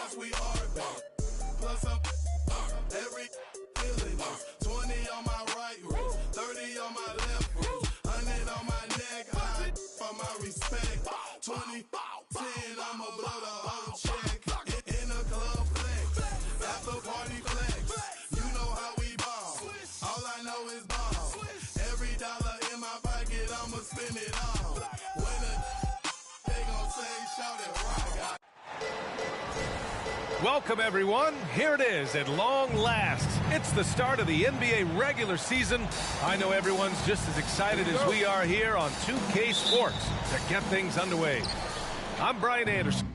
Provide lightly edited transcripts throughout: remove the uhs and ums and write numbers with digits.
Yes, we are back. Plus up every feeling. 20 on my right wrist, 30 on my left wrist, 100 on my neck. High for my respect. 20, 10, I'ma blow the whole check. In the club flex, after party flex. You know how we ball. All I know is ball. Every dollar in my pocket, I'ma spend it all. When they gon' say, shout it right. Welcome, everyone. Here it is at long last. It's the start of the NBA regular season. I know everyone's just as excited as we are here on 2K Sports to get things underway. I'm Brian Anderson.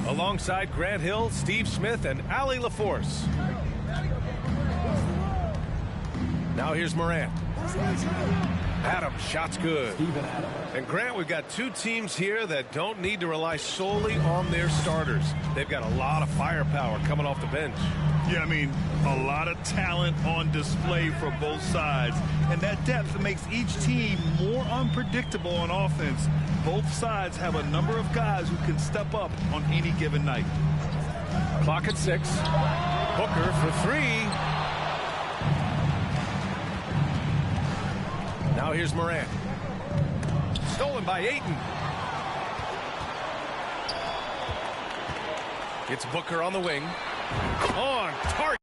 Alongside Grant Hill, Steve Smith, and Ali LaForce. Now here's Morant. Adams, shot's good. And Grant, we've got two teams here that don't need to rely solely on their starters. They've got a lot of firepower coming off the bench. Yeah, I mean, a lot of talent on display for both sides. And that depth makes each team more unpredictable on offense. Both sides have a number of guys who can step up on any given night. Clock at 6. Booker for 3. Now here's Morant. Stolen by Ayton. It's Booker on the wing. On target.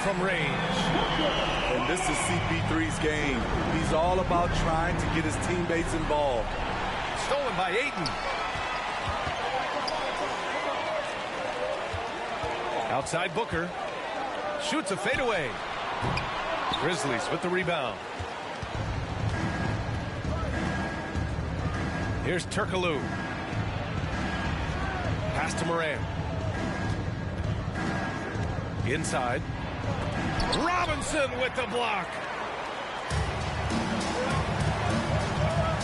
From range. And this is CP3's game. He's all about trying to get his teammates involved. Stolen by Ayton. Outside Booker. Shoots a fadeaway. Grizzlies with the rebound. Here's Turkoglu. Pass to Morant. Inside. Robinson with the block.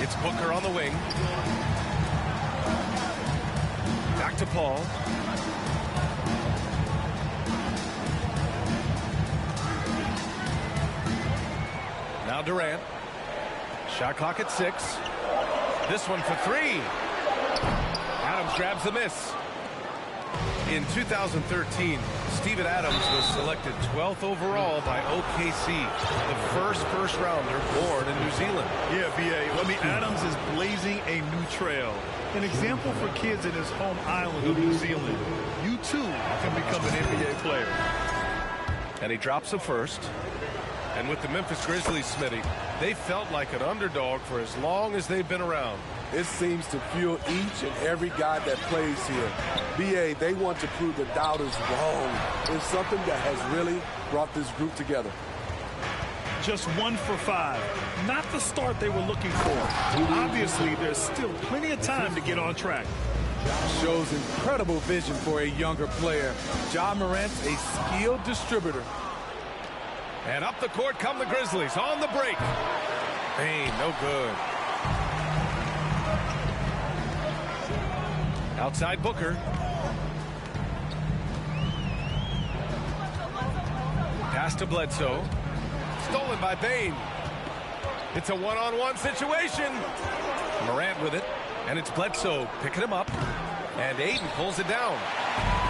It's Booker on the wing. Back to Paul. Now Durant. Shot clock at 6. This one for 3. Adams grabs the miss. In 2013, Steven Adams was selected 12th overall by OKC, the first rounder born in New Zealand. Yeah, B.A. I mean, Adams is blazing a new trail. An example for kids in his home island of New Zealand. You, too, can become an NBA player. And he drops a first. And with the Memphis Grizzlies, Smitty, they felt like an underdog for as long as they've been around. It seems to fuel each and every guy that plays here. BA, they want to prove the doubters wrong. It's something that has really brought this group together. Just 1 for 5. Not the start they were looking for. Obviously, there's still plenty of time to get on track. Shows incredible vision for a younger player. Ja Morant's a skilled distributor. And up the court come the Grizzlies on the break. Bane, no good. Outside Booker. Pass to Bledsoe. Stolen by Bane. It's a one-on-one situation. Morant with it. And it's Bledsoe picking him up. And Ayton pulls it down.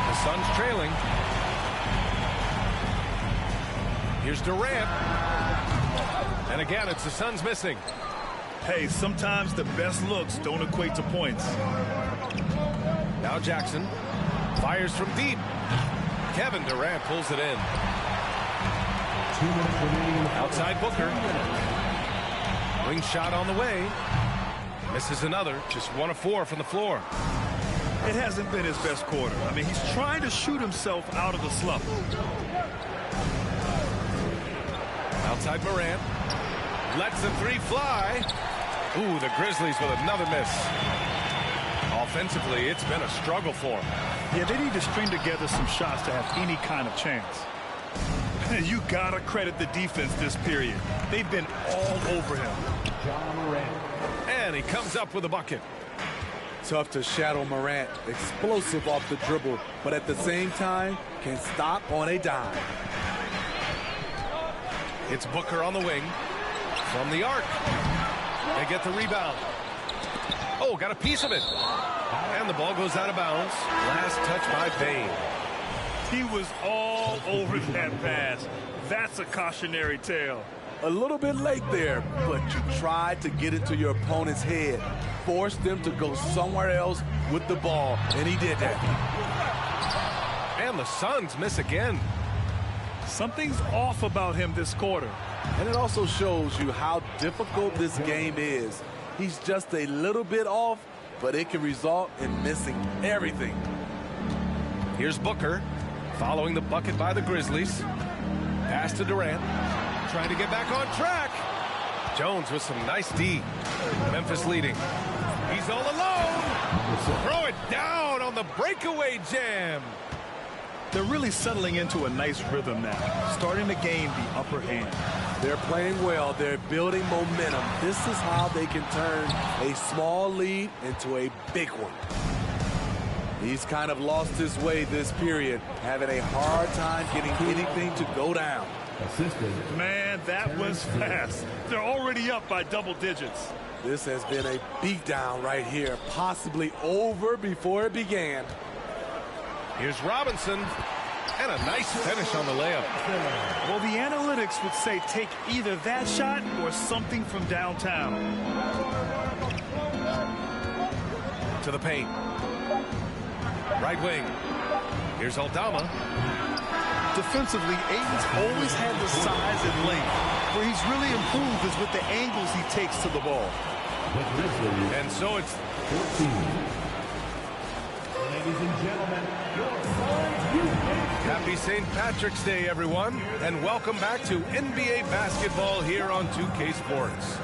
The Suns trailing. Here's Durant. And again, it's the Suns missing. Hey, sometimes the best looks don't equate to points. Now Jackson fires from deep. Kevin Durant pulls it in. Outside Booker. Wing shot on the way. Misses another. Just 1 of 4 from the floor. It hasn't been his best quarter. I mean, he's trying to shoot himself out of the slump. Outside Morant. Lets the 3 fly. Ooh, the Grizzlies with another miss. Offensively, it's been a struggle for him. Yeah, they need to string together some shots to have any kind of chance. You gotta credit the defense this period. They've been all over him. And he comes up with a bucket. Tough to shadow Morant. Explosive off the dribble, but at the same time, can stop on a dime. It's Booker on the wing. From the arc. They get the rebound. Oh, got a piece of it. And the ball goes out of bounds. Last touch by Payne. He was all over that pass. That's a cautionary tale. A little bit late there, but you tried to get into your opponent's head. Forced them to go somewhere else with the ball, and he did that. And the Suns miss again. Something's off about him this quarter. And it also shows you how difficult this game is. He's just a little bit off, but it can result in missing everything. Here's Booker, following the bucket by the Grizzlies. Pass to Durant, trying to get back on track. Jones with some nice D. Memphis leading. He's all alone. Throw it down on the breakaway jam. They're really settling into a nice rhythm now, starting to gain the upper hand. They're playing well. They're building momentum. This is how they can turn a small lead into a big one. He's kind of lost his way this period, having a hard time getting anything to go down. Man, that was fast. They're already up by double digits. This has been a beatdown right here, possibly over before it began. Here's Robinson, and a nice finish on the layup. Well, the analytics would say take either that shot or something from downtown. To the paint. Right wing. Here's Aldama. Defensively, Ayton's always had the size and length. Where he's really improved is with the angles he takes to the ball. And so it's 14. Ladies and gentlemen, Happy St. Patrick's Day, everyone, and welcome back to NBA basketball here on 2K Sports.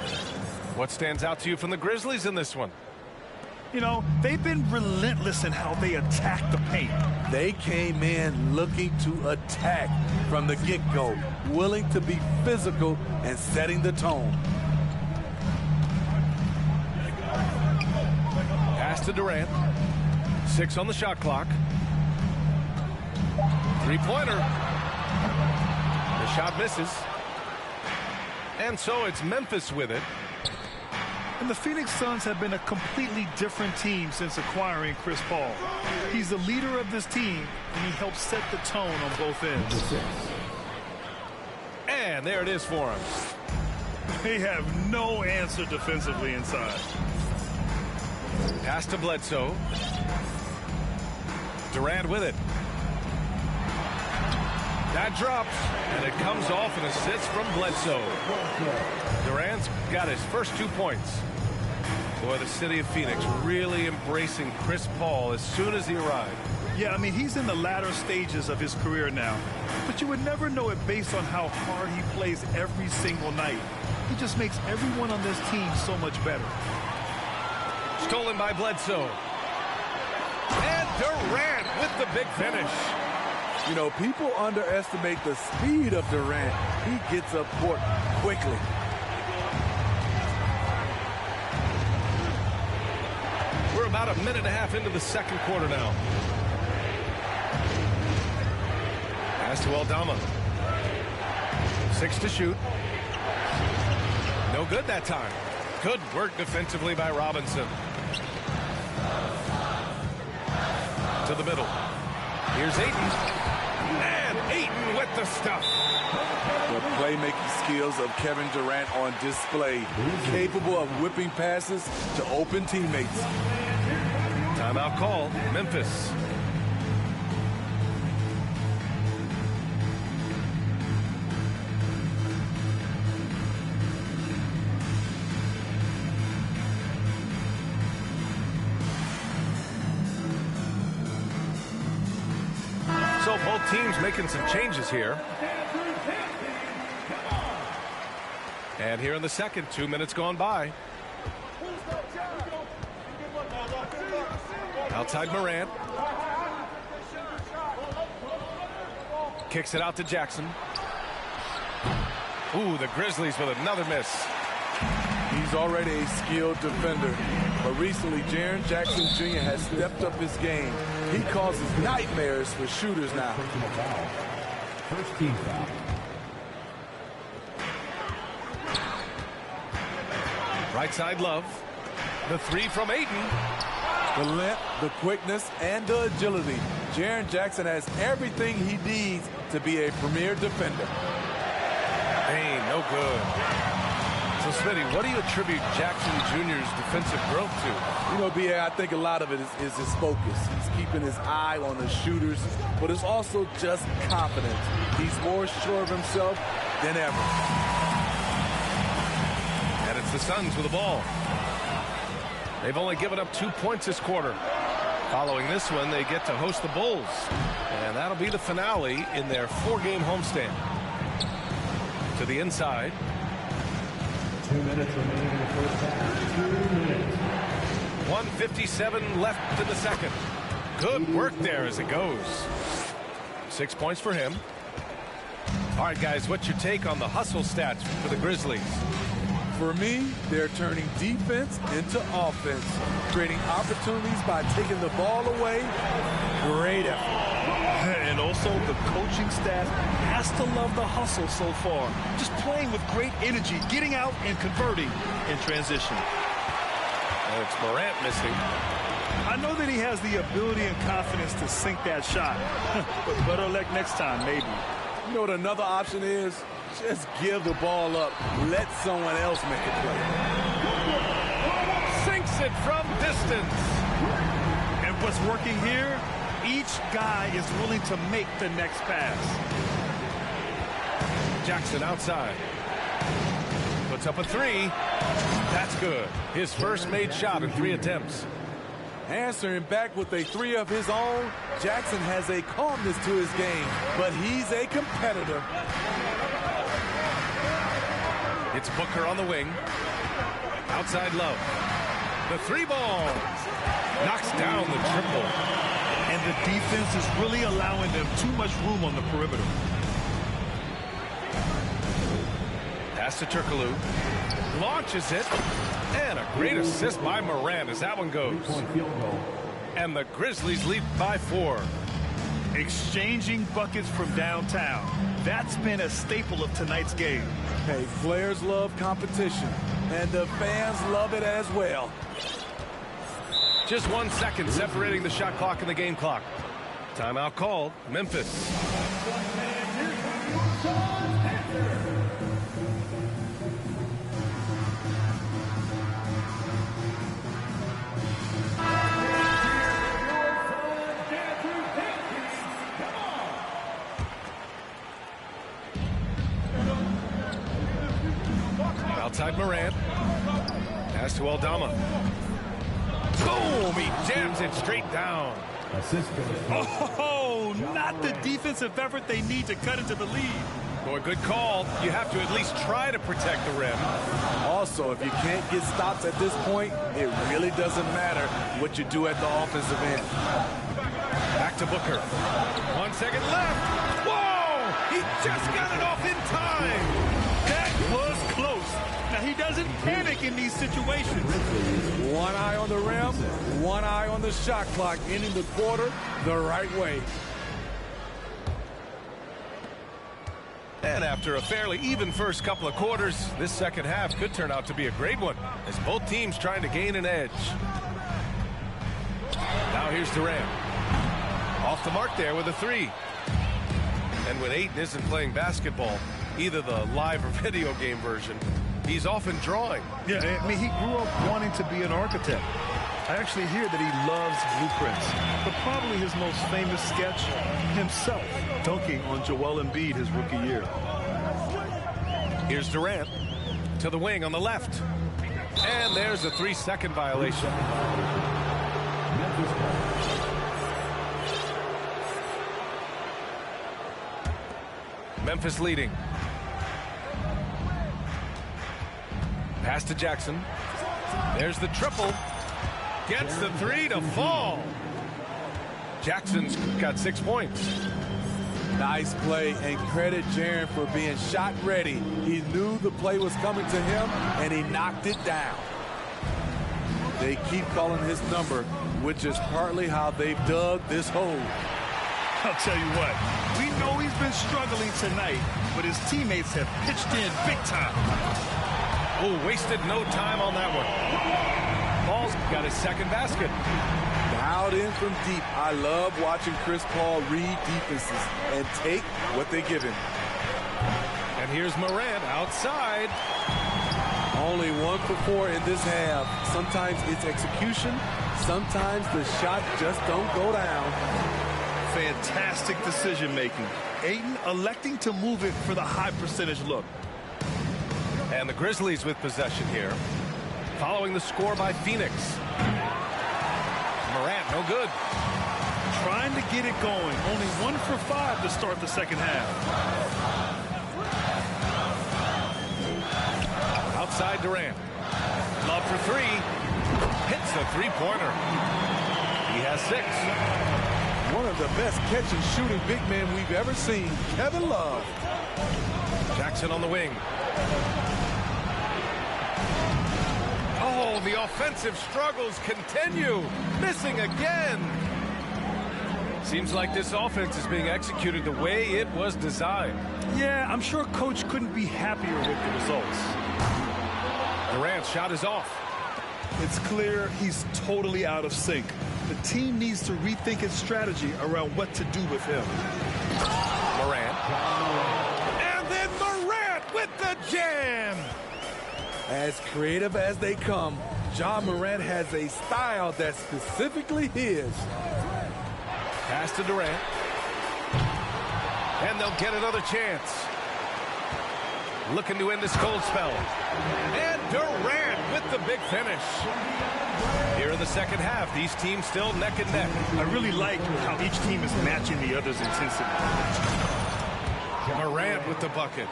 What stands out to you from the Grizzlies in this one? You know, they've been relentless in how they attack the paint. They came in looking to attack from the get-go, willing to be physical and setting the tone. Pass to Durant. 6 on the shot clock. Three-pointer. The shot misses. And so it's Memphis with it. And the Phoenix Suns have been a completely different team since acquiring Chris Paul. He's the leader of this team, and he helps set the tone on both ends. And there it is for him. They have no answer defensively inside. Pass to Bledsoe. Durant with it. That drops, and it comes off an assist from Bledsoe. Durant's got his first 2 points. Boy, the city of Phoenix really embracing Chris Paul as soon as he arrived. Yeah, I mean, he's in the latter stages of his career now. But you would never know it based on how hard he plays every single night. He just makes everyone on this team so much better. Stolen by Bledsoe. And Durant with the big finish. You know, people underestimate the speed of Durant. He gets up court quickly. We're about a minute and a half into the second quarter now. Pass to Aldama. 6 to shoot. No good that time. Good work defensively by Robinson. To the middle. Here's Ayton. And Ayton with the stuff. The playmaking skills of Kevin Durant on display. Capable of whipping passes to open teammates. Timeout call, Memphis. So both teams making some changes here. And here in the second, 2 minutes gone by. Outside Morant. Kicks it out to Jackson. Ooh, the Grizzlies with another miss. He's already a skilled defender, but recently Jaren Jackson Jr. has stepped up his game. He causes nightmares for shooters now. First team foul. Right side Love. The three from Ayton. The length, the quickness, and the agility. Jaren Jackson has everything he needs to be a premier defender. Hey, no good. So, Smitty, what do you attribute Jackson Jr.'s defensive growth to? You know, B.A., I think a lot of it is his focus. He's keeping his eye on the shooters, but it's also just confidence. He's more sure of himself than ever. And it's the Suns with the ball. They've only given up 2 points this quarter. Following this one, they get to host the Bulls. And that'll be the finale in their 4-game homestand. To the inside. 2 minutes remaining in the first half. 2 minutes. 1:57 left in the second. Good work there as it goes. 6 points for him. All right, guys, what's your take on the hustle stats for the Grizzlies? For me, they're turning defense into offense, creating opportunities by taking the ball away. Great effort. And also the coaching staff has to love the hustle so far. Just playing with great energy, getting out and converting in transition. And it's Morant missing. I know that he has the ability and confidence to sink that shot. But better luck next time, maybe. You know what another option is? Just give the ball up. Let someone else make a play. Sinks it from distance. And what's working here? Each guy is willing to make the next pass. Jackson outside. Puts up a three. That's good. His first made shot in 3 attempts. Answering back with a 3 of his own, Jackson has a calmness to his game, but he's a competitor. It's Booker on the wing. Outside Love. The 3 ball. Knocks down the triple. And the defense is really allowing them too much room on the perimeter. Pass to Turkoglu. Launches it. And a great assist by Morant as that one goes. And the Grizzlies lead by 4. Exchanging buckets from downtown. That's been a staple of tonight's game. Hey, players love competition, and the fans love it as well. Just 1 second separating the shot clock and the game clock. Timeout called. Memphis. Outside Morant. Pass to Aldama. Boom! He jams it straight down. Oh, not the defensive effort they need to cut into the lead. Boy, good call. You have to at least try to protect the rim. Also, if you can't get stops at this point, it really doesn't matter what you do at the offensive end. Back to Booker. 1 second left. Whoa! He just got it off in time. That was close. Now, he doesn't panic in these situations. One eye on the rim, one eye on the shot clock, ending the quarter the right way. And after a fairly even first couple of quarters, this second half could turn out to be a great one as both teams trying to gain an edge. Now here's Durant. Off the mark there with a 3. And when Ayton isn't playing basketball, either the live or video game version, he's often drawing. Yeah, I mean, he grew up wanting to be an architect. I actually hear that he loves blueprints. But probably his most famous sketch, himself dunking on Joel Embiid his rookie year. Here's Durant to the wing on the left. And there's a 3-second violation. Memphis leading. Pass to Jackson. There's the triple. Gets the 3 to fall. Jackson's got 6 points. Nice play, and credit Jaren for being shot ready. He knew the play was coming to him, and he knocked it down. They keep calling his number, which is partly how they've dug this hole. I'll tell you what, we know he's been struggling tonight, but his teammates have pitched in big time. Oh, wasted no time on that one. Paul's got his second basket. Dialed in from deep. I love watching Chris Paul read defenses and take what they give him. And here's Morant outside. Only 1 for 4 in this half. Sometimes it's execution. Sometimes the shot just don't go down. Fantastic decision-making. Ayton electing to move it for the high percentage look. And the Grizzlies with possession here. Following the score by Phoenix. Morant, no good. Trying to get it going. Only 1 for 5 to start the second half. Outside Durant. Love for 3. Hits the three-pointer. He has 6. One of the best catch-and-shooting big men we've ever seen, Kevin Love. Jackson on the wing. Oh, the offensive struggles continue. Missing again. Seems like this offense is being executed the way it was designed. Yeah, I'm sure Coach couldn't be happier with the results. Durant's shot is off. It's clear he's totally out of sync. The team needs to rethink its strategy around what to do with him. Morant. And then Morant with the jam. As creative as they come, Ja Morant has a style that's specifically his. Pass to Durant. And they'll get another chance. Looking to end this cold spell. And Durant with the big finish. Here in the second half, these teams still neck and neck. I really like how each team is matching the other's intensity. Morant with the bucket.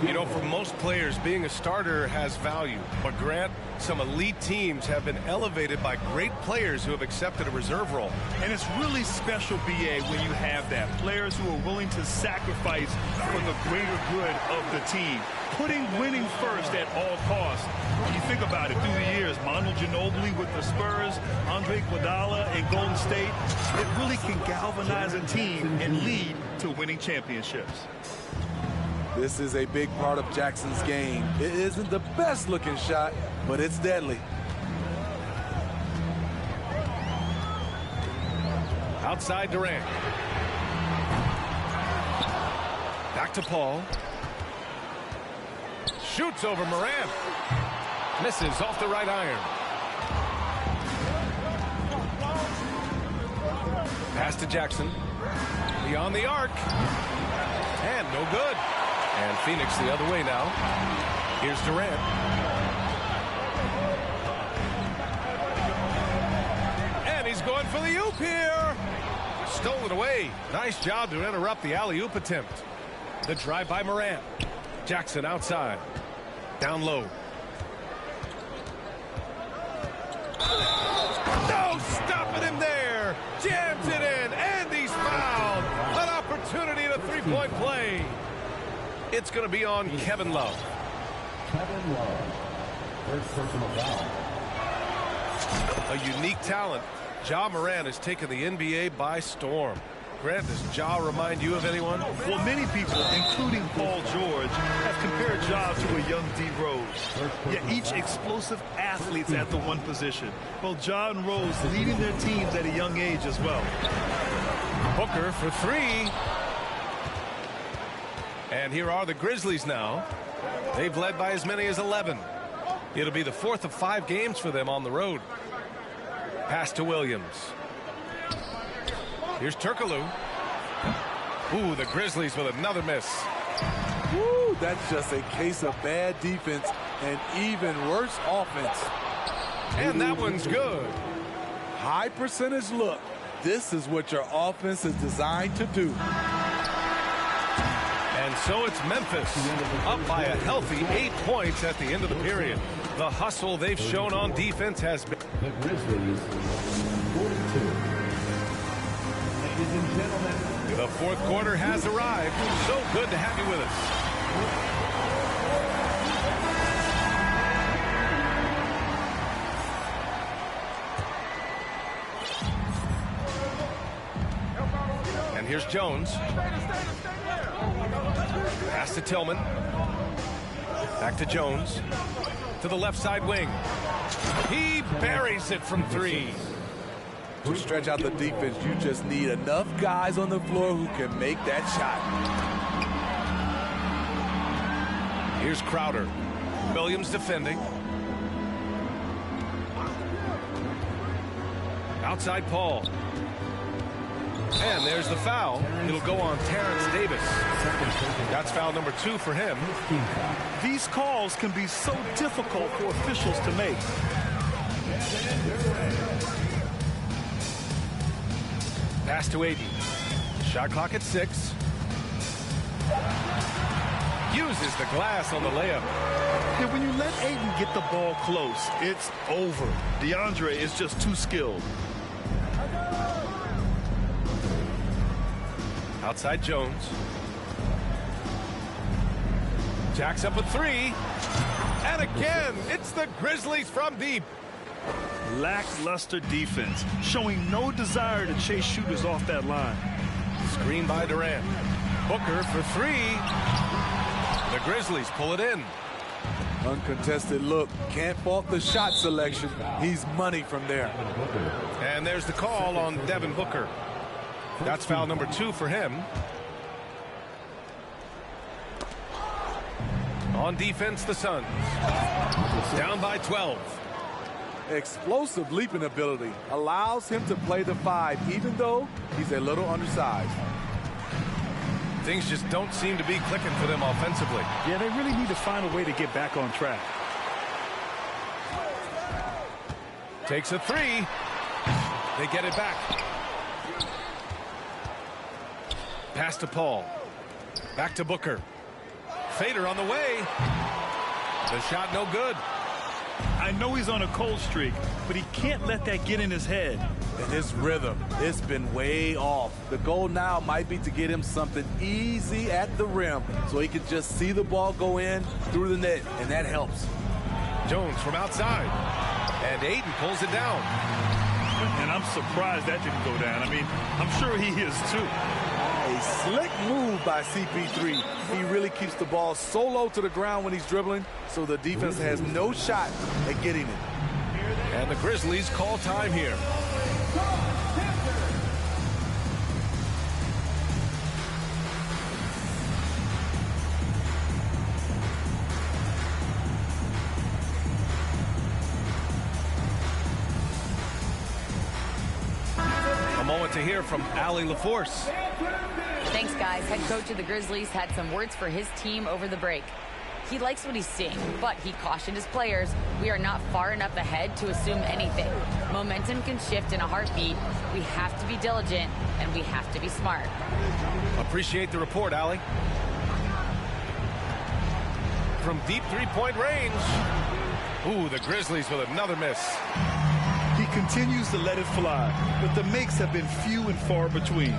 You know, for most players, being a starter has value. But Grant, some elite teams have been elevated by great players who have accepted a reserve role. And it's really special, B.A., when you have that. Players who are willing to sacrifice for the greater good of the team. Putting winning first at all costs. When you think about it, through the years, Manu Ginobili with the Spurs, Andre Iguodala in Golden State, it really can galvanize a team and lead to winning championships. This is a big part of Jackson's game. It isn't the best looking shot, but it's deadly. Outside Durant. Back to Paul. Shoots over Morant. Misses off the right iron. Pass to Jackson. Beyond the arc. And no good. And Phoenix the other way now. Here's Durant. And he's going for the oop here. Stolen away. Nice job to interrupt the alley-oop attempt. The drive by Morant. Jackson outside. Down low. No stopping him there. Jams it in. And he's fouled. An opportunity at a three-point play. It's going to be on Kevin Love. Kevin Love. First personal foul. A unique talent. Ja Morant has taken the NBA by storm. Grant, does Ja remind you of anyone? Well, many people, including Paul George, have compared Ja to a young D. Rose. Yet each explosive athlete's at the one position. Both Ja and Rose leading their teams at a young age as well. Booker for 3. And here are the Grizzlies now. They've led by as many as 11. It'll be the 4th of 5 games for them on the road. Pass to Williams. Here's Turkoglu. Ooh, the Grizzlies with another miss. Woo, that's just a case of bad defense and even worse offense. And that one's good. High percentage look. This is what your offense is designed to do. And so it's Memphis, up by a healthy 8 points at the end of the period. The hustle they've shown on defense has been... The Grizzlies, 42. Ladies and gentlemen, The fourth quarter has arrived. So good to have you with us. And here's Jones. Pass to Tillman. Back to Jones. To the left side wing. He buries it from 3. To stretch out the defense, you just need enough guys on the floor who can make that shot. Here's Crowder. Williams defending. Outside Paul. And there's the foul. It'll go on Terrence Davis. That's foul number 2 for him. These calls can be so difficult for officials to make. Pass to Aiden. Shot clock at 6. Uses the glass on the layup. And when you let Aiden get the ball close, it's over. DeAndre is just too skilled. Outside Jones. Jacks up a 3. And again, it's the Grizzlies from deep. Lackluster defense, showing no desire to chase shooters off that line. Screen by Durant. Booker for 3. The Grizzlies pull it in. Uncontested look. Can't fault the shot selection. He's money from there. And there's the call on Devin Booker. That's foul number 2 for him. On defense, the Suns. Down by 12. Explosive leaping ability allows him to play the 5, even though he's a little undersized. Things just don't seem to be clicking for them offensively. Yeah, they really need to find a way to get back on track. Takes a 3. They get it back. Pass to Paul. Back to Booker. Fader on the way. The shot no good. I know he's on a cold streak, but he can't let that get in his head. And his rhythm, it's been way off. The goal now might be to get him something easy at the rim so he can just see the ball go in through the net, and that helps. Jones from outside. And Aiden pulls it down. And I'm surprised that didn't go down. I mean, I'm sure he is too. A slick move by CP3. He really keeps the ball so low to the ground when he's dribbling, so the defense has no shot at getting it. And the Grizzlies call time here. A moment to hear from Allie LaForce. Thanks, guys. Head coach of the Grizzlies had some words for his team over the break. He likes what he's seeing, but he cautioned his players, we are not far enough ahead to assume anything. Momentum can shift in a heartbeat. We have to be diligent, and we have to be smart. Appreciate the report, Allie. From deep three-point range. Ooh, the Grizzlies with another miss. He continues to let it fly, but the makes have been few and far between.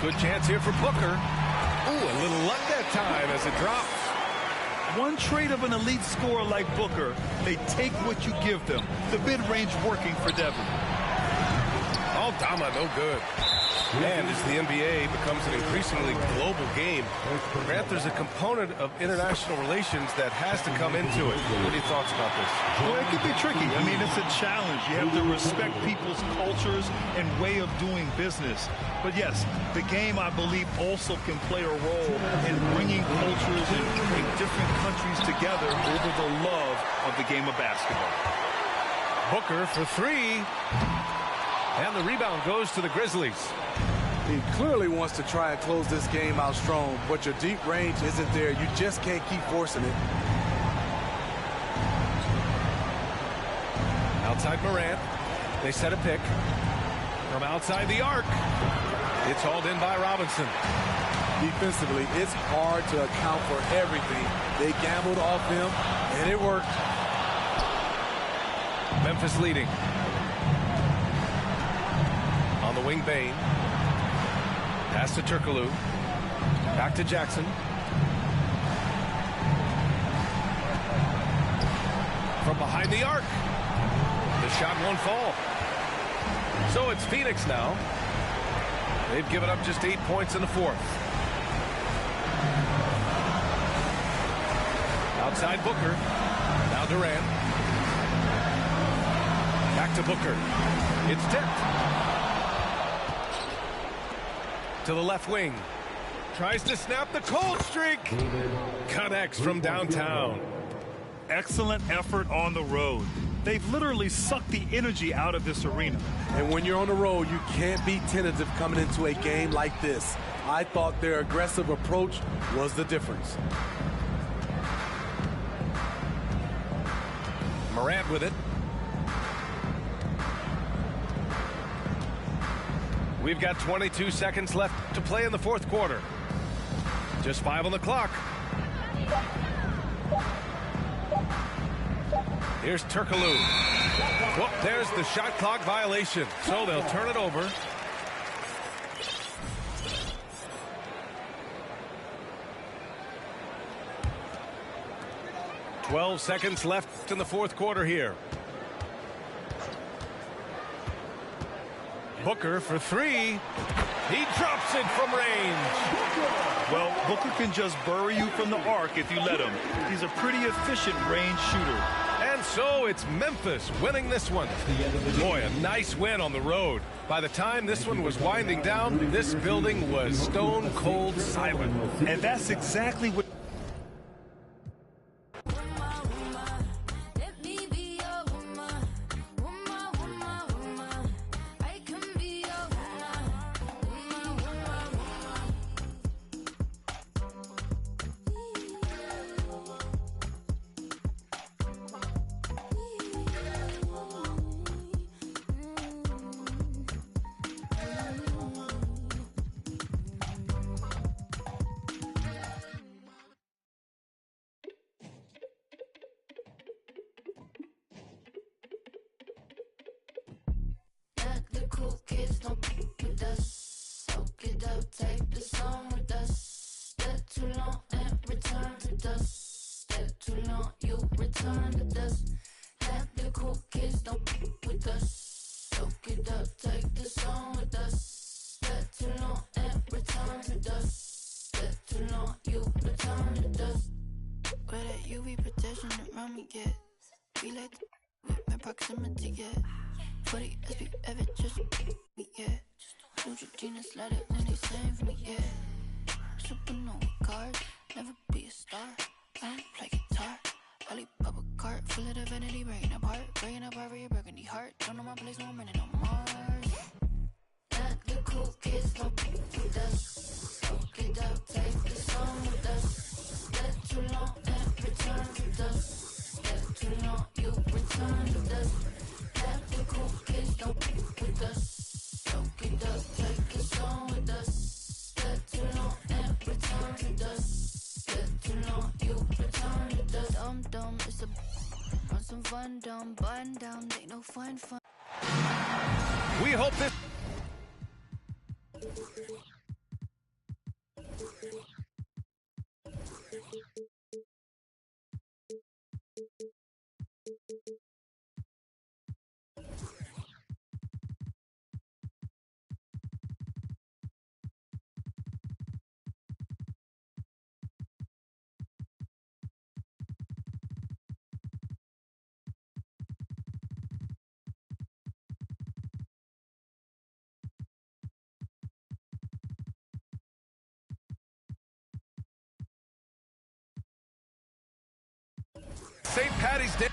Good chance here for Booker. Ooh, a little luck that time as it drops. One trait of an elite scorer like Booker, they take what you give them. The mid-range working for Devin. Aldama, no good. And as the NBA becomes an increasingly global game, Grant, there's a component of international relations that has to come into it. What are your thoughts about this? Well, it could be tricky. I mean, it's a challenge. You have to respect people's cultures and way of doing business. But yes, the game, I believe, also can play a role in bringing cultures in different countries together over the love of the game of basketball. Booker for 3. And the rebound goes to the Grizzlies. He clearly wants to try and close this game out strong, but your deep range isn't there. You just can't keep forcing it. Outside Morant. They set a pick. From outside the arc. It's hauled in by Robinson. Defensively, it's hard to account for everything. They gambled off him, and it worked. Memphis leading. On the wing, Bane. Pass to Turkoglu. Back to Jackson. From behind the arc. The shot won't fall. So it's Phoenix now. They've given up just 8 points in the fourth. Outside Booker. Now Durant. Back to Booker. It's tipped. To the left wing. Tries to snap the cold streak. Connects from downtown. Excellent effort on the road. They've literally sucked the energy out of this arena. And when you're on the road, you can't be tentative coming into a game like this. I thought their aggressive approach was the difference. Morant with it. We've got 22 seconds left to play in the fourth quarter. Just 5 on the clock. Here's Turkoglu. Well, there's the shot clock violation, so they'll turn it over. "12 seconds left in the fourth quarter here. Booker for 3. He drops it from range. Well, Booker can just bury you from the arc if you let him. He's a pretty efficient range shooter. And so it's Memphis winning this one. Boy, a nice win on the road. By the time this one was winding down, this building was stone cold silent. And that's exactly what... Cool kids don't f with us. Soak it up, take the song with us. Step too long and return to dust. Step too long, you return to dust. Let the cool kids don't f with us. Soak it up, take the song with us. Step too long and return to dust. Step too long, you return to dust. Where that UV protection around me get? We like to with my proximity get. For the SB ever just me, yeah. Neutrogena slide it when they sing for me, yeah. Supernova card, never be a star. I don't play guitar. Ollie pop a cart full of divinity, breaking apart for your burgundy heart. Don't know my place, no minute, no Mars. Let the cool kids don't f with us. Soak it up, take the song with us. Step too long and return to dust. Step too long, you return to dust. Let the cool kids don't f with us. Soak it up, take the song with us. Step too long and return to dust. Step too long, you return to dust. Dumb, it's a on some fun, dumb, button down, ain't no fun. We hope this... St. Patty's Day.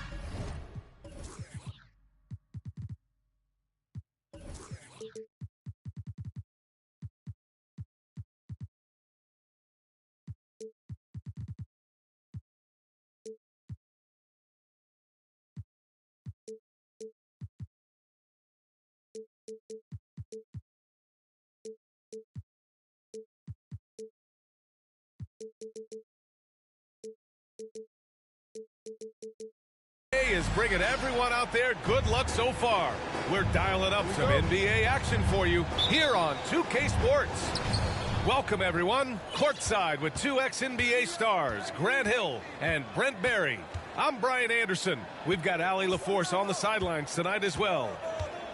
Is bringing everyone out there good luck so far. We're dialing up some NBA action for you here on 2K Sports. Welcome, everyone. Courtside with two ex-NBA stars, Grant Hill and Brent Barry. I'm Brian Anderson. We've got Allie LaForce on the sidelines tonight as well.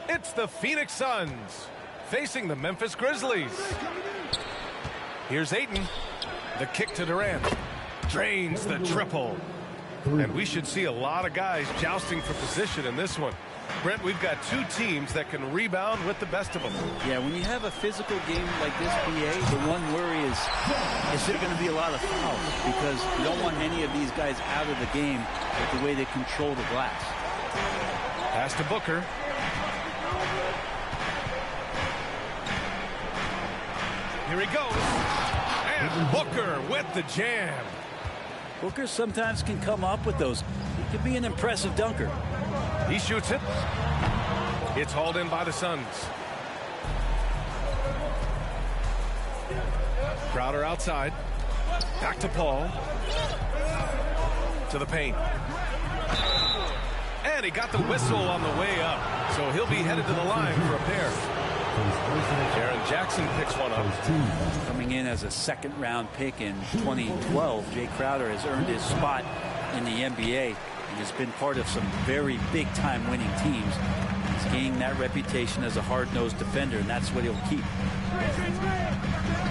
It's the Phoenix Suns facing the Memphis Grizzlies. Here's Ayton. The kick to Durant. Drains the triple. And we should see a lot of guys jousting for position in this one. Brent, we've got two teams that can rebound with the best of them. Yeah, when you have a physical game like this, BA, the one worry is there going to be a lot of fouls? Because you don't want any of these guys out of the game with the way they control the glass. Pass to Booker. Here he goes. And Booker with the jam. Booker sometimes can come up with those. He could be an impressive dunker. He shoots it. It's hauled in by the Suns. Crowder outside. Back to Paul. To the paint. And he got the whistle on the way up. So he'll be headed to the line for a pair. Jaren Jackson picks one up. Coming in as a second-round pick in 2012, Jay Crowder has earned his spot in the NBA and has been part of some very big-time winning teams. He's gained that reputation as a hard-nosed defender, and that's what he'll keep.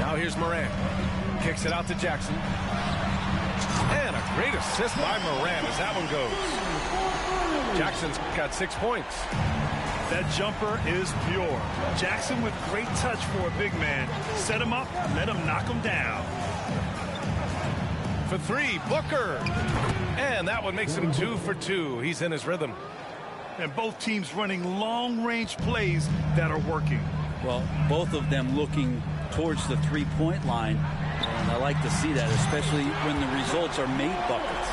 Now here's Morant. Kicks it out to Jackson. And a great assist by Morant as that one goes. Jackson's got 6 points. That jumper is pure. Jackson with great touch for a big man. Set him up, let him knock him down. For three, Booker. And that one makes him 2 for 2. He's in his rhythm. And both teams running long-range plays that are working. Well, both of them looking towards the three-point line. And I like to see that, especially when the results are made buckets.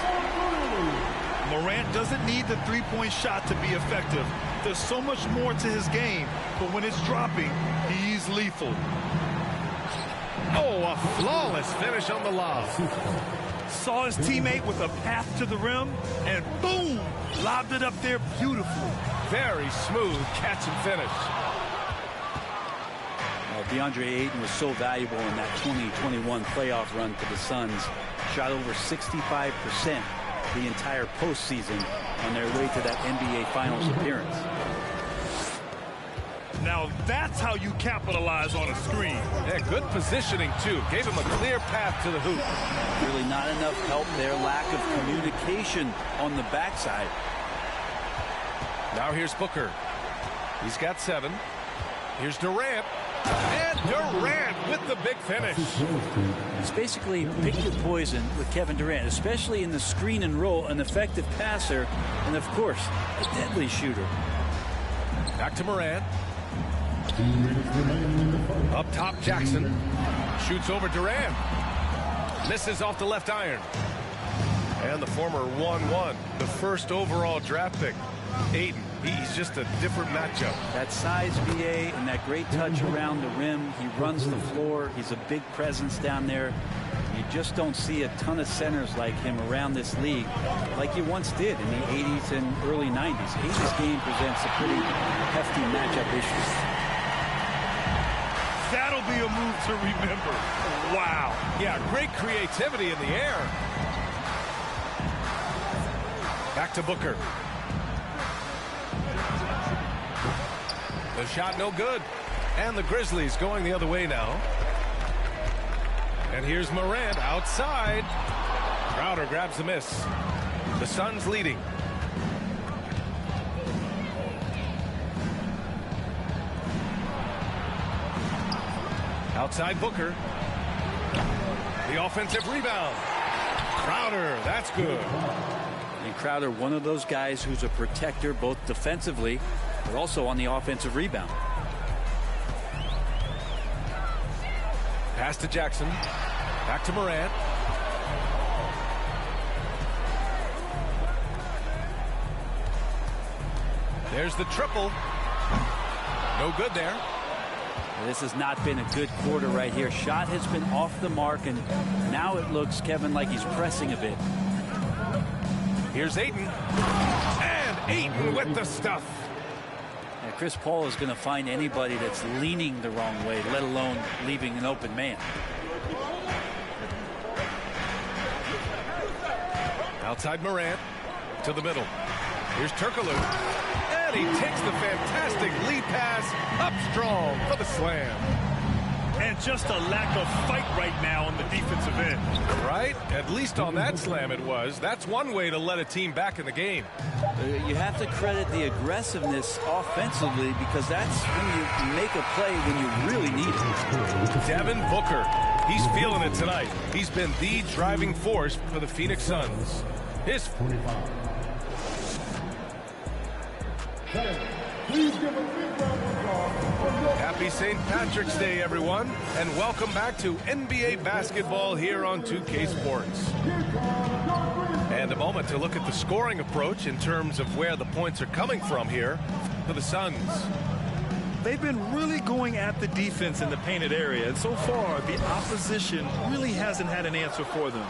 Morant doesn't need the three-point shot to be effective. There's so much more to his game, but when it's dropping, he's lethal. Oh, a flawless finish on the lob. Saw his teammate with a path to the rim, and boom, lobbed it up there beautifully. Very smooth catch and finish. Well, DeAndre Ayton was so valuable in that 2021 playoff run to the Suns. Shot over 65% the entire postseason on their way to that NBA Finals appearance. Now that's how you capitalize on a screen. Yeah, good positioning, too. Gave him a clear path to the hoop. Really not enough help there. Lack of communication on the backside. Now here's Booker. He's got 7. Here's Durant. And Durant with the big finish. It's basically pick your poison with Kevin Durant, especially in the screen and roll, an effective passer, and of course, a deadly shooter. Back to Morant. Up top, Jackson. Shoots over Durant. Misses off the left iron. And the former 1-1, the first overall draft pick, Ayton. He's just a different matchup. That size, BA, and that great touch around the rim. He runs the floor. He's a big presence down there. You just don't see a ton of centers like him around this league like you once did in the 80s and early 90s. Ayton's game presents a pretty hefty matchup issue. That'll be a move to remember. Wow. Yeah, great creativity in the air. Back to Booker. The shot no good. And the Grizzlies going the other way now. And here's Morant outside. Crowder grabs the miss. The Suns leading. Outside Booker. The offensive rebound. Crowder, that's good. And Crowder, one of those guys who's a protector both defensively but also on the offensive rebound. Pass to Jackson. Back to Morant. There's the triple. No good there. This has not been a good quarter right here. Shot has been off the mark, and now it looks, Kevin, like he's pressing a bit. Here's Ayton. And Ayton with the stuff. And Chris Paul is going to find anybody that's leaning the wrong way, let alone leaving an open man. Outside Morant to the middle. Here's Turkoglu. And he takes the fantastic lead pass up strong for the slam. And just a lack of fight right now on the defensive end. Right? At least on that slam it was. That's one way to let a team back in the game. You have to credit the aggressiveness offensively, because that's when you make a play when you really need it. Devin Booker. He's feeling it tonight. He's been the driving force for the Phoenix Suns. His 25. Please give a big round of applause. Happy St. Patrick's Day, everyone, and welcome back to NBA basketball here on 2K Sports. And a moment to look at the scoring approach in terms of where the points are coming from here for the Suns. They've been really going at the defense in the painted area, and so far the opposition really hasn't had an answer for them.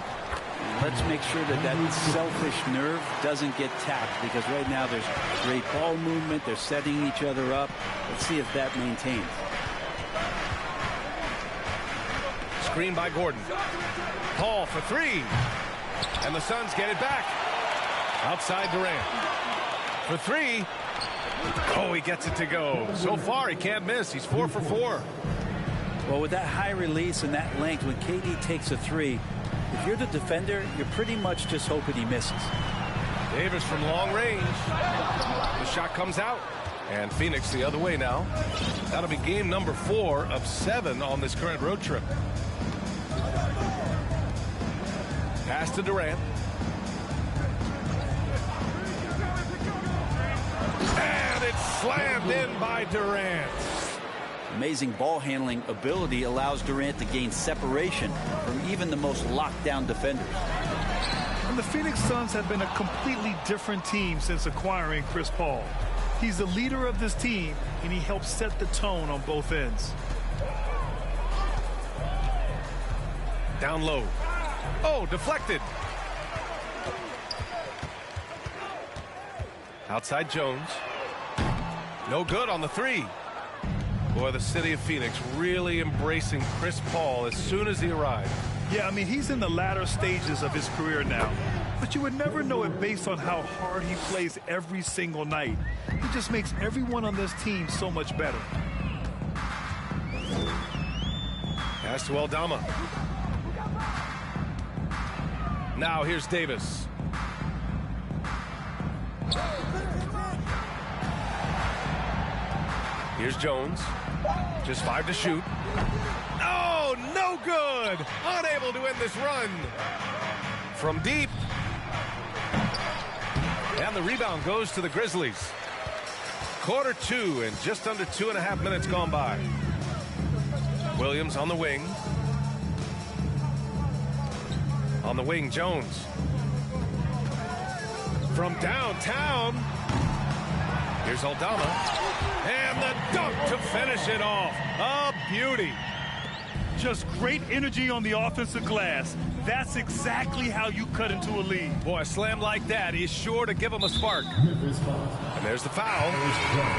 Let's make sure that that selfish nerve doesn't get tapped, because right now there's great ball movement. They're setting each other up. Let's see if that maintains. Screen by Gordon. Paul for three. And the Suns get it back. Outside Durant. For three. Oh, he gets it to go. So far, he can't miss. He's 4 for 4. Well, with that high release and that length, when KD takes a three, if you're the defender, you're pretty much just hoping he misses. Davis from long range. The shot comes out. And Phoenix the other way now. That'll be game number 4 of 7 on this current road trip. Pass to Durant. And it's slammed in by Durant. Amazing ball handling ability allows Durant to gain separation from even the most locked down defenders. And the Phoenix Suns have been a completely different team since acquiring Chris Paul. He's the leader of this team, and he helps set the tone on both ends. Down low. Oh, deflected. Outside Jones. No good on the three. Boy, the city of Phoenix really embracing Chris Paul as soon as he arrived. Yeah, I mean, he's in the latter stages of his career now. But you would never know it based on how hard he plays every single night. He just makes everyone on this team so much better. Pass to Aldama. Now here's Davis. Here's Jones. Just 5 to shoot. Oh, no good. Unable to end this run. From deep. And the rebound goes to the Grizzlies. Quarter 2 and just under 2.5 minutes gone by. Williams on the wing. On the wing, Jones. From downtown. Here's Aldama. And the dunk to finish it off. A beauty. Just great energy on the offensive glass. That's exactly how you cut into a lead. Boy, a slam like that is sure to give him a spark. And there's the foul.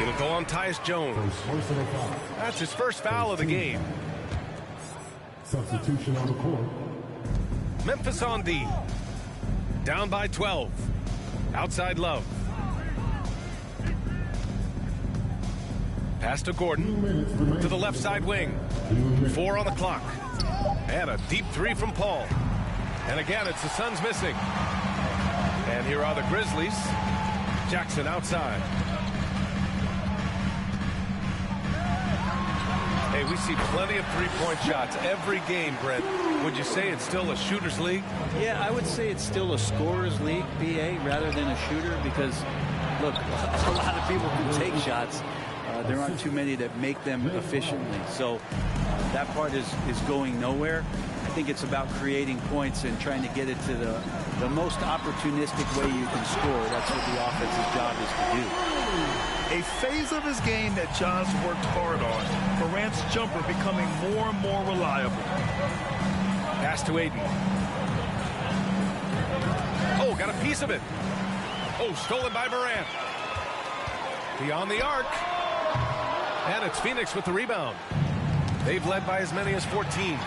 It'll go on Tyus Jones. That's his first foul of the game. Substitution on the court. Memphis on D. Down by 12. Outside Love. Pass to Gordon. To the left side wing. 4 on the clock. And a deep 3 from Paul. And again, it's the Suns missing. And here are the Grizzlies. Jackson outside. Hey, we see plenty of three-point shots every game, Brent. Would you say it's still a shooter's league? Yeah, I would say it's still a scorer's league, BA, rather than a shooter, because, look, a lot of people can take shots. There aren't too many that make them efficiently. So that part is going nowhere. I think it's about creating points and trying to get it to the most opportunistic way you can score. That's what the offensive job is to do. A phase of his game that John's worked hard on. Morant's jumper becoming more and more reliable. Pass to Aiden. Oh, got a piece of it. Oh, stolen by Morant. Beyond the arc. And it's Phoenix with the rebound. They've led by as many as 14.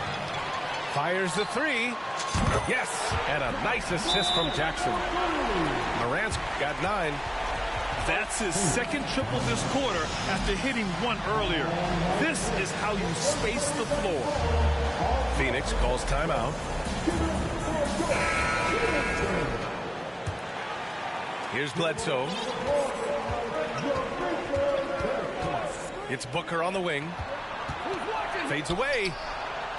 Fires the three. Yes, and a nice assist from Jackson. Morant's got 9. That's his second triple this quarter after hitting one earlier. This is how you space the floor. Phoenix calls timeout. Here's Bledsoe. It's Booker on the wing. Fades away.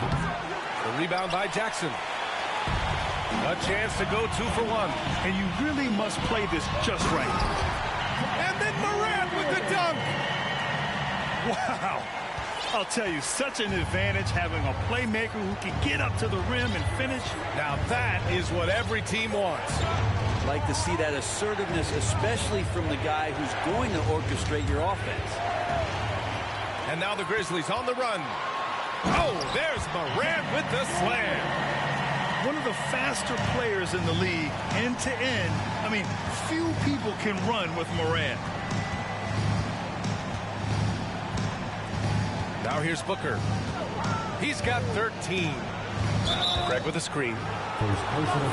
The rebound by Jackson. A chance to go 2 for 1. And you really must play this just right. And then Morant with the dunk. Wow. I'll tell you, such an advantage having a playmaker who can get up to the rim and finish. Now that is what every team wants. Like to see that assertiveness, especially from the guy who's going to orchestrate your offense. And now the Grizzlies on the run. Oh, there's Morant with the slam. One of the faster players in the league, end to end. I mean, few people can run with Morant. Now here's Booker. He's got 13. Craig with a screen.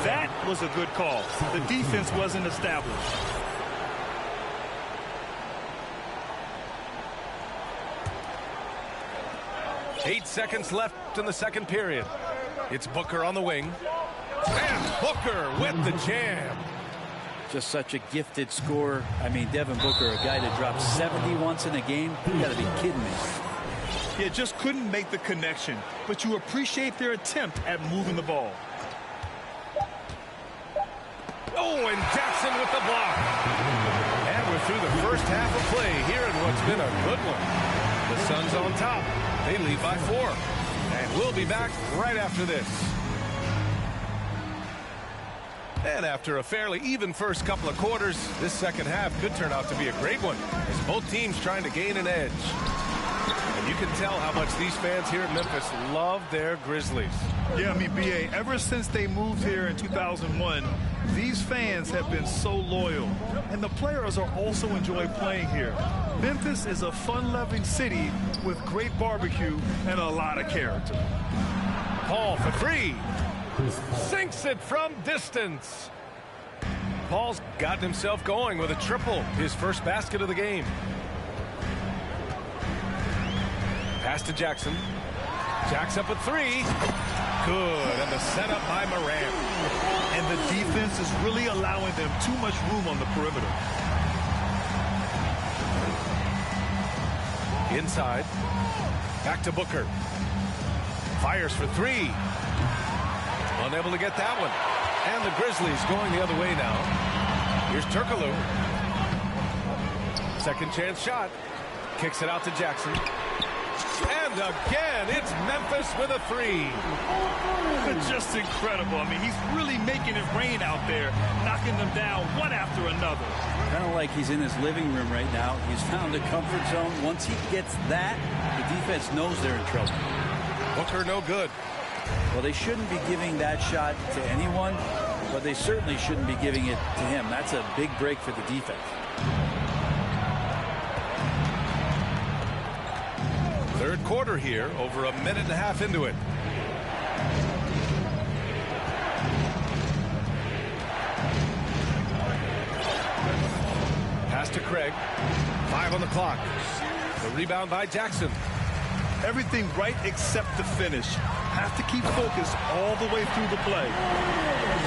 That was a good call. The defense wasn't established. Eight seconds left in the second period. It's Booker on the wing. And Booker with the jam. Just such a gifted scorer. I mean, Devin Booker, a guy that drops 70 once in a game. You got to be kidding me. Yeah, just couldn't make the connection. But you appreciate their attempt at moving the ball. Oh, and Jackson with the block. And we're through the first half of play here in what's been a good one. The Suns on top. They lead by 4. And we'll be back right after this. And after a fairly even first couple of quarters, this second half could turn out to be a great one as both teams trying to gain an edge. And you can tell how much these fans here in Memphis love their Grizzlies. Yeah, I mean, B.A., ever since they moved here in 2001, these fans have been so loyal. And the players are also enjoy playing here. Memphis is a fun-loving city with great barbecue and a lot of character. Paul for 3. Sinks it from distance. Paul's gotten himself going with a triple, his first basket of the game. Pass to Jackson. Jack's up with 3. Good, and the setup by Morant. And the defense is really allowing them too much room on the perimeter. Inside. Back to Booker. Fires for 3. Unable to get that one. And the Grizzlies going the other way now. Here's Turkoglu. Second chance shot. Kicks it out to Jackson. And again, it's Memphis with a 3. It's just incredible. I mean, he's really making it rain out there, knocking them down one after another. Kind of like he's in his living room right now. He's found a comfort zone. Once he gets that, the defense knows they're in trouble. Booker no good. Well, they shouldn't be giving that shot to anyone, but they certainly shouldn't be giving it to him. That's a big break for the defense. Third quarter here, over a minute and a half into it. Pass to Craig. 5 on the clock. The rebound by Jackson. Everything right except the finish. Have to keep focused all the way through the play.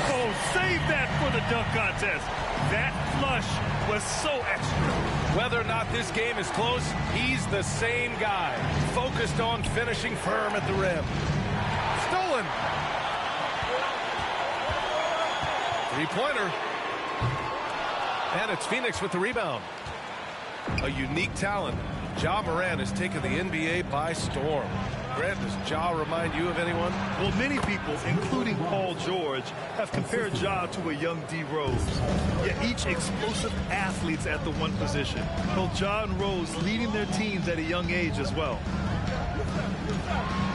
Oh, save that for the dunk contest. That flush was so extra. Whether or not this game is close, he's the same guy. Focused on finishing firm at the rim. Stolen. 3-pointer. And it's Phoenix with the rebound. A unique talent. Ja Morant has taken the NBA by storm. Grant, does Ja remind you of anyone? Well, many people, including Paul George, have compared Ja to a young D. Rose. Yet each explosive athletes at the one position. Well, Ja and Rose leading their teams at a young age as well.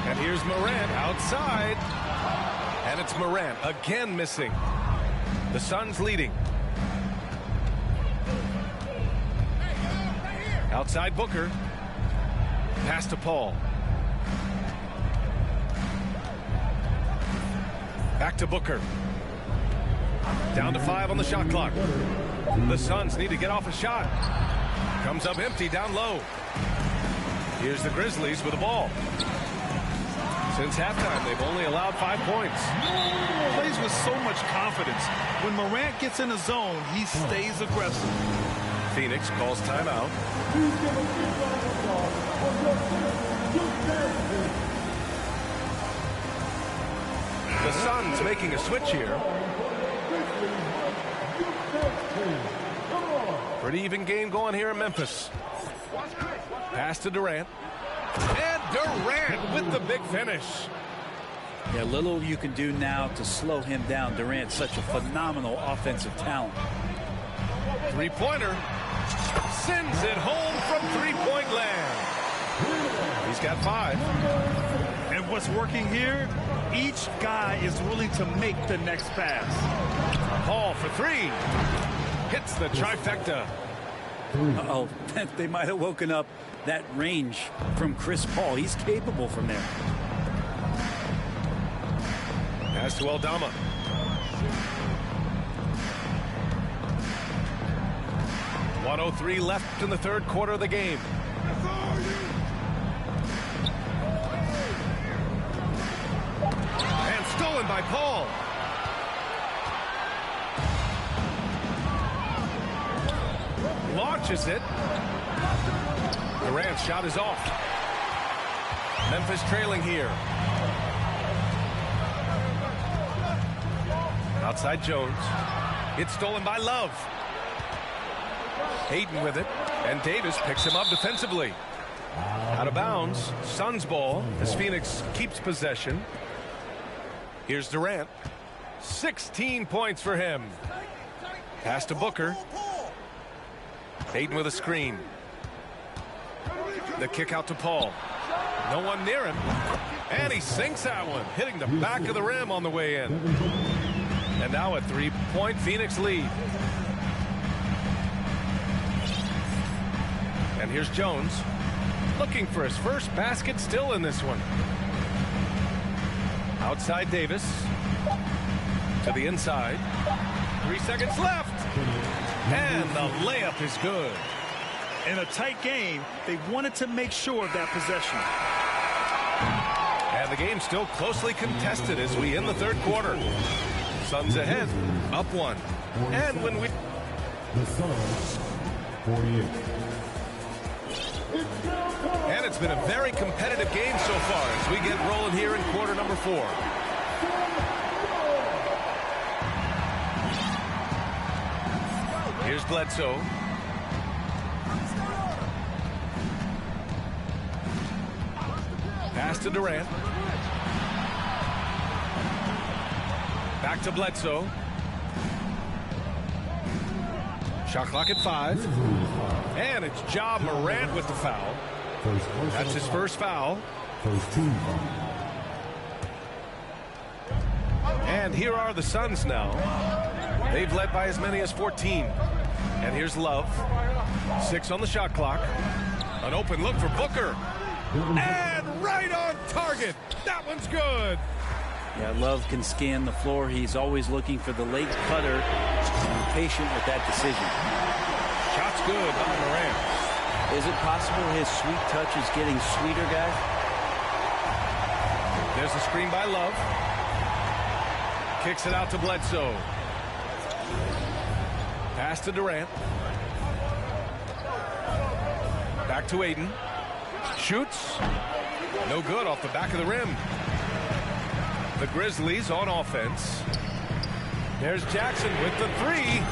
And here's Morant outside. And it's Morant again missing. The Suns leading. Outside Booker. Pass to Paul. Back to Booker. Down to 5 on the shot clock. The Suns need to get off a shot. Comes up empty down low. Here's the Grizzlies with the ball. Since halftime, they've only allowed 5 points. Plays with so much confidence. When Morant gets in the zone, he stays aggressive. Phoenix calls timeout. The Suns making a switch here. Pretty even game going here in Memphis. Pass to Durant. And Durant with the big finish. Yeah, little you can do now to slow him down. Durant's such a phenomenal offensive talent. Three-pointer. Sends it home from three-point land. He's got 5. And what's working here, each guy is willing to make the next pass. Paul for 3. Hits the trifecta. Uh-oh, they might have woken up that range from Chris Paul. He's capable from there. Pass to Aldama. .103 left in the third quarter of the game. And stolen by Paul. Launches it. Durant's shot is off. Memphis trailing here. Outside Jones. It's stolen by Love. Hayden with it, and Davis picks him up defensively. Out of bounds, Suns ball as Phoenix keeps possession. Here's Durant. 16 points for him. Pass to Booker. Hayden with a screen. The kick out to Paul. No one near him. And he sinks that one, hitting the back of the rim on the way in. And now a 3-point Phoenix lead. And here's Jones, looking for his first basket still in this one. Outside Davis. To the inside. 3 seconds left. And the layup is good. In a tight game, they wanted to make sure of that possession. And the game's still closely contested as we end the third quarter. Suns ahead, up 1. And when we... The Suns, 48. And it's been a very competitive game so far as we get rolling here in quarter number 4. Here's Bledsoe. Pass to Durant. Back to Bledsoe. Shot clock at 5. And it's Ja Morant with the foul. That's his first foul. And here are the Suns now. They've led by as many as 14. And here's Love. 6 on the shot clock. An open look for Booker. And right on target. That one's good. Yeah, Love can scan the floor. He's always looking for the late cutter. And patient with that decision. Shot's good by Morant. Is it possible his sweet touch is getting sweeter, guys? There's a screen by Love. Kicks it out to Bledsoe. Pass to Durant. Back to Aiden. Shoots. No good off the back of the rim. The Grizzlies on offense. There's Jackson with the 3.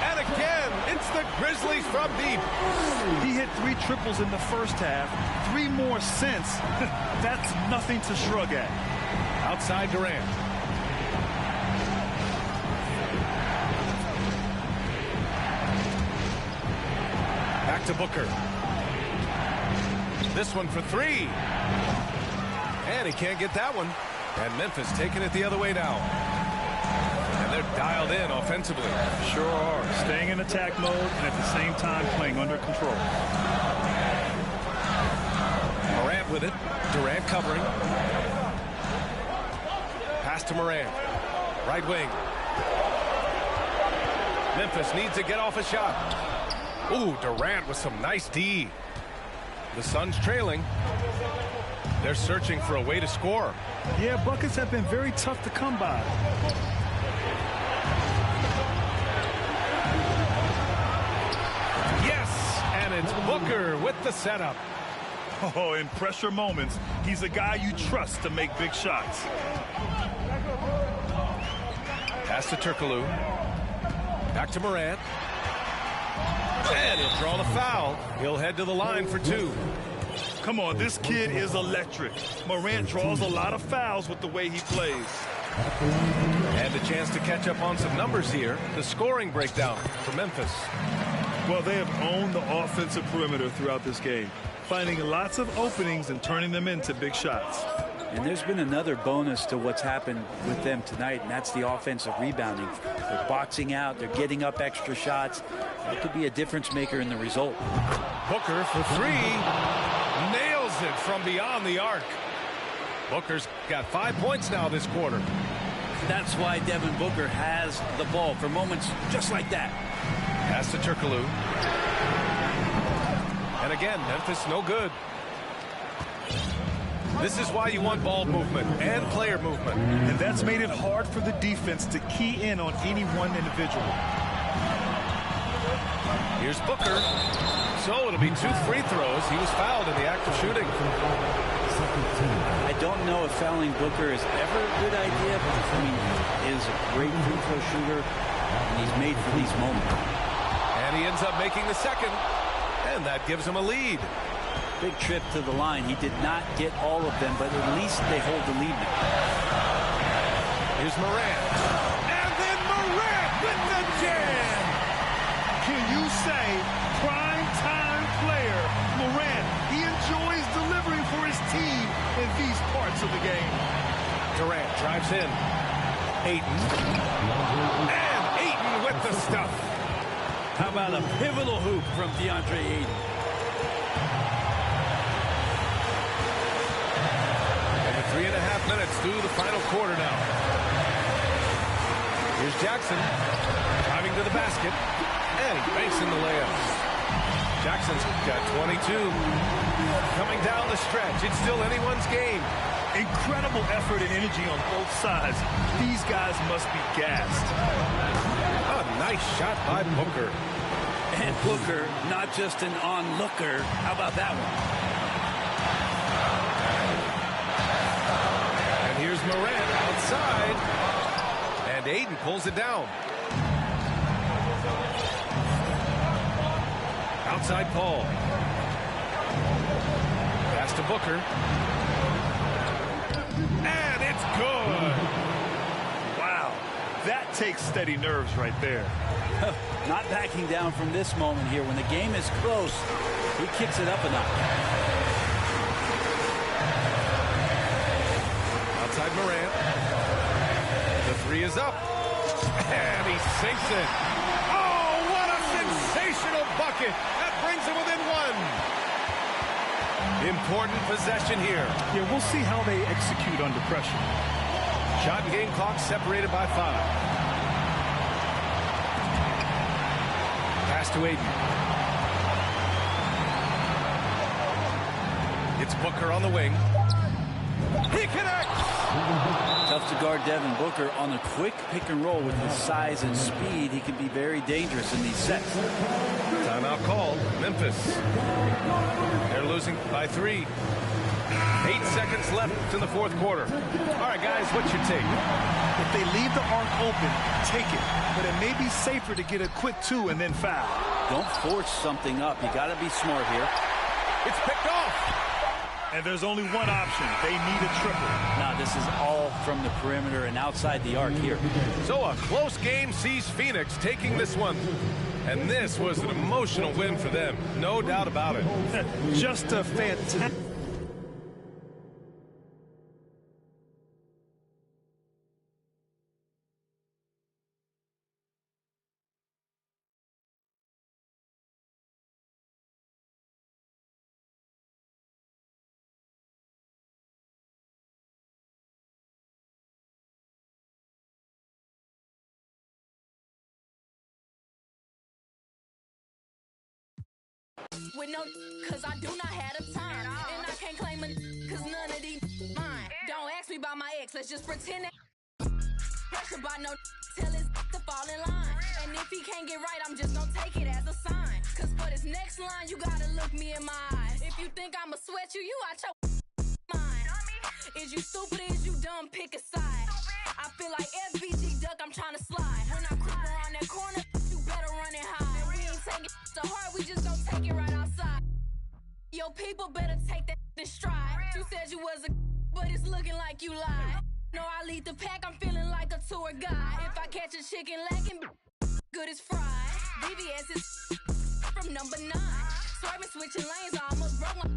And again, it's the Grizzlies from deep. He hit 3 triples in the first half. 3 more since. That's nothing to shrug at. Outside Durant. Back to Booker. This one for 3. And he can't get that one. And Memphis taking it the other way now. And they're dialed in offensively. Sure are. Staying in attack mode and at the same time playing under control. with it. Durant covering. Pass to Morant. Right wing. Memphis needs to get off a shot. Ooh, Durant with some nice D. The Suns trailing. They're searching for a way to score. Yeah, buckets have been very tough to come by. Yes, and it's Booker with the setup. Oh, in pressure moments, he's a guy you trust to make big shots. Pass to Turkoglu. Back to Morant. And he'll draw the foul. He'll head to the line for two. Come on, this kid is electric. Morant draws a lot of fouls with the way he plays. And a chance to catch up on some numbers here. The scoring breakdown for Memphis. Well, they have owned the offensive perimeter throughout this game, finding lots of openings and turning them into big shots. And there's been another bonus to what's happened with them tonight, and that's the offensive rebounding. They're boxing out. They're getting up extra shots. That could be a difference maker in the result. Booker for three. Nails it from beyond the arc. Booker's got 5 points now this quarter. That's why Devin Booker has the ball for moments just like that. Pass to Turkoglu. And again, Memphis no good. This is why you want ball movement and player movement. And that's made it hard for the defense to key in on any one individual. Here's Booker. So it'll be 2 free throws. He was fouled in the act of shooting. I don't know if fouling Booker is ever a good idea, but I mean, he is a great free throw shooter, and he's made for these moments. And he ends up making the second, and that gives him a lead. Big trip to the line. He did not get all of them, but at least they hold the lead now. Here's Morant. And then Morant with the jam! Can you say prime time player Morant? He enjoys delivering for his team in these parts of the game. Durant drives in. Ayton. And Ayton with the stuff. How about a pivotal hoop from DeAndre Ayton? And 3.5 minutes through the final quarter now. Here's Jackson driving to the basket. And he banks in the layups. Jackson's got 22. Coming down the stretch. It's still anyone's game. Incredible effort and energy on both sides. These guys must be gassed. A nice shot by Booker. And Booker, not just an onlooker. How about that one? And here's Morant outside. And Ayton pulls it down. Outside Paul. Pass to Booker. And it's good. Wow, that takes steady nerves right there. Not backing down from this moment here. When the game is close, he kicks it up a notch. Outside Morant. The three is up. And he sinks it. Oh, what a sensational bucket. That brings him within one. Important possession here. Yeah, we'll see how they execute under pressure. Shot and game clock separated by 5. Pass to Ayton. It's Booker on the wing. He connects! Tough to guard Devin Booker on a quick pick and roll. With his size and speed, he can be very dangerous in these sets. Timeout called. Memphis. They're losing by 3. 8 seconds left in the fourth quarter. All right, guys, what's your take? If they leave the arc open, take it. But it may be safer to get a quick 2 and then foul. Don't force something up. You got to be smart here. It's picked off. And there's only one option. They need a triple. Now, this is all from the perimeter and outside the arc here. So a close game sees Phoenix taking this one. And this was an emotional win for them. No doubt about it. Just a fantastic. with no, cause I do not have the time. And I can't claim a cause none of these mine. Don't ask me about my ex, let's just pretend that pressure by no tell his to fall in line. And if he can't get right, I'm just gonna take it as a sign. Cause for this next line, you gotta look me in my eyes. If you think I'ma sweat you, you out your mind. Is you stupid or is you dumb? Pick a side. I feel like FBG duck, I'm trying to slide. When I creep around that corner, you better run and hide. And we ain't take it to heart, we just gon' take it right outside. Yo, people better take that in stride. You said you was a but it's looking like you lied. No, I lead the pack, I'm feeling like a tour guide. If I catch a chicken lacking, good as fried. VVS is from number 9. Swerving, switching lanes, I almost broke my.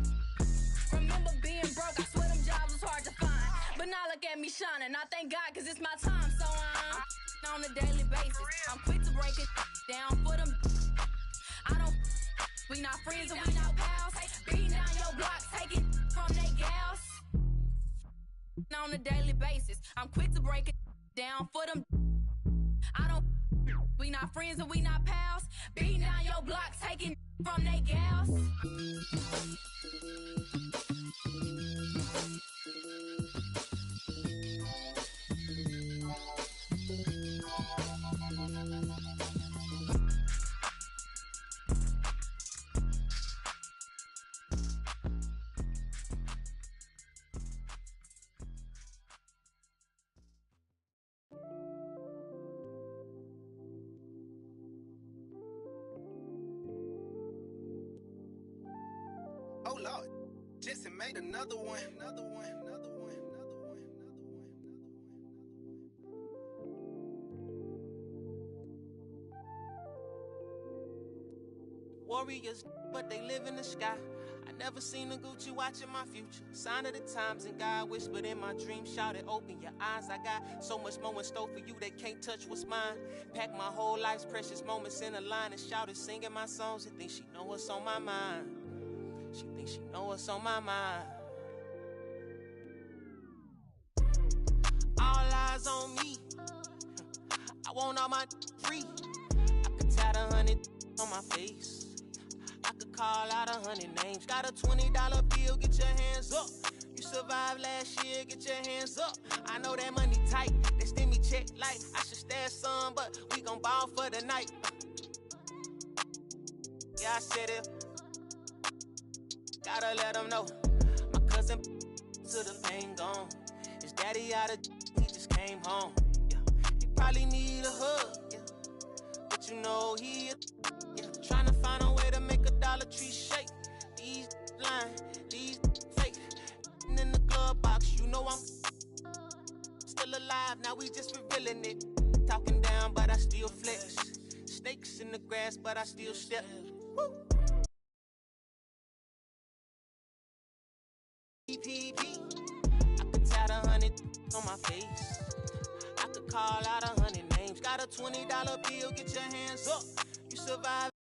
Remember being broke, I swear them jobs was hard to find. But now look at me shining, I thank God cause it's my time. So I'm on a daily basis, I'm quick to break it down for them. I don't, we not friends and we not pals. Beating down your block, take it from they gals. On a daily basis, I'm quick to break it down for them. I don't, we not friends and we not pals. Beating down your block, taking from they gals. Oh Lord, Jesse made another one, another one, another one, another one, another one, another one. Warriors, but they live in the sky. I never seen a Gucci watching my future. Sign of the times, and God whispered in my dream, shouted, open your eyes. I got so much more in store for you, they can't touch what's mine. Pack my whole life's precious moments in a line and shouted, singing my songs and think she know what's on my mind. She thinks she know what's on my mind. All eyes on me. I want all my free. I could tat 100 on my face. I could call out 100 names. Got a $20 bill, get your hands up. You survived last year, get your hands up. I know that money tight, they send me check like I should stash some, but we gon' ball for the night. Yeah, I said it. Gotta let him know. My cousin to the pain gone. His daddy out of he just came home. Yeah, he probably need a hug. Yeah, but you know he trying to find a way to make a Dollar Tree shake. These lying, these fake. And in the glove box, you know I'm still alive. Now we just revealing it. Talking down, but I still flex. Snakes in the grass, but I still step. Woo. PPP. I could tat 100 on my face. I could call out 100 names. Got a $20 bill, get your hands up. You survive